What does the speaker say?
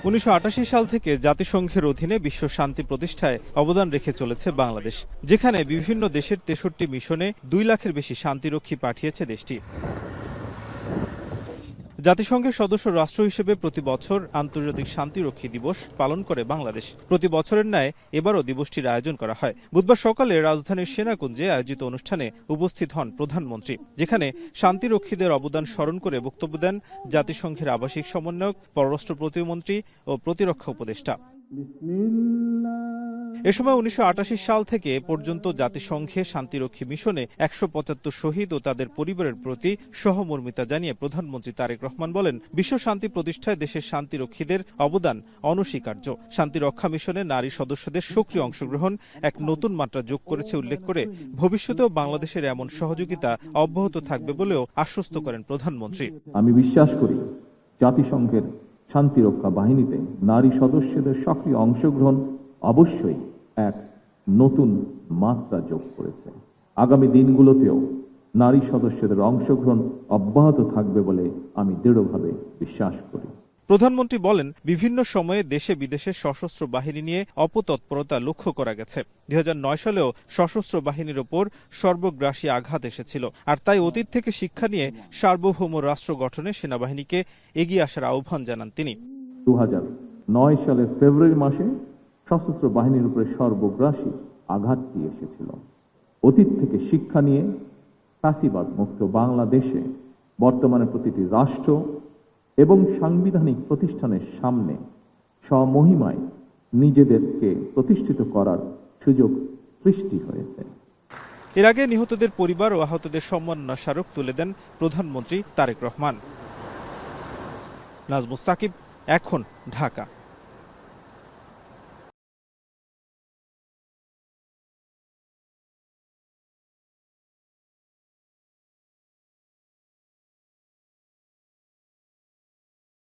1988 সাল থেকে জাতিসংঘের অধীনে বিশ্ব শান্তি প্রতিষ্ঠায় অবদান রেখে চলেছে বাংলাদেশ, যেখানে বিভিন্ন দেশের 63 মিশনে 2 লাখের বেশি শান্তিরক্ষী পাঠিয়েছে দেশটি। জাতিসংঘের সদস্য রাষ্ট্র হিসেবে প্রতি বছর আন্তর্জাতিক শান্তিরক্ষী দিবস পালন করে বাংলাদেশ। প্রতি বছরের ন্যায় এবারও দিবসটির আয়োজন করা হয়। বুধবার সকালে রাজধানীর সেনাকুঞ্জে আয়োজিত অনুষ্ঠানে উপস্থিত হন প্রধানমন্ত্রী, যেখানে শান্তিরক্ষীদের অবদান স্মরণ করে বক্তব্য দেন জাতিসংঘের আবাসিক সমন্বয়ক, পররাষ্ট্র প্রতিমন্ত্রী ও প্রতিরক্ষা উপদেষ্টা। এ সময় 1988 সাল থেকে এ পর্যন্ত জাতিসংঘে শান্তিরক্ষী মিশনে 175 শহীদ ও তাদের পরিবারের প্রতি সহমর্মিতা জানিয়ে প্রধানমন্ত্রী তারেক রহমান বলেন, বিশ্ব শান্তি প্রতিষ্ঠায় দেশের শান্তিরক্ষীদের অবদান অনস্বীকার্য। শান্তিরক্ষা মিশনে নারী সদস্যদের সক্রিয় অংশগ্রহণ এক নতুন মাত্রা যোগ করেছে উল্লেখ করে ভবিষ্যতেও বাংলাদেশের এমন সহযোগিতা অব্যাহত থাকবে বলেও আশ্বস্ত করেন প্রধানমন্ত্রী। আমি বিশ্বাস করি জাতিসংঘের শান্তিরক্ষা বাহিনীতে নারী সদস্যদের সক্রিয় অংশগ্রহণ অবশ্যই এক নতুন মাত্রা যোগ করেছে। আগামী দিনগুলোতেও নারী সদস্যদের অংশগ্রহণ অব্যাহত থাকবে বলে আমি দৃঢ়ভাবে বিশ্বাস করি। প্রধানমন্ত্রী বলেন, বিভিন্ন সময়ে দেশে বিদেশে সশস্ত্র বাহিনী নিয়ে অপতৎপরতা লক্ষ্য করা গেছে। 2009 সালেও সশস্ত্র বাহিনীর ওপর সর্বগ্রাসী আঘাত এসেছিল, আর তাই অতীত থেকে শিক্ষা নিয়ে সার্বভৌম রাষ্ট্র গঠনে সেনাবাহিনীকে এগিয়ে আসার আহ্বান জানান তিনি। 2009 সালের ফেব্রুয়ারি মাসে সশস্ত্র বাহিনীর উপরে সর্বগ্রাসী আঘাতটি এসেছিল। অতীত থেকে শিক্ষা নিয়ে ফ্যাসিবাদ মুক্ত বাংলাদেশে বর্তমানে প্রতিটি রাষ্ট্র এবং সাংবিধানিক প্রতিষ্ঠানের সামনে স্বমহিমায় নিজেদেরকে প্রতিষ্ঠিত করার সুযোগ সৃষ্টি হয়েছে। এর আগে নিহতদের পরিবার ও আহতদের সম্মাননা স্মারক তুলে দেন প্রধানমন্ত্রী তারেক রহমান। নাজমুস সাকিব, এখন, ঢাকা।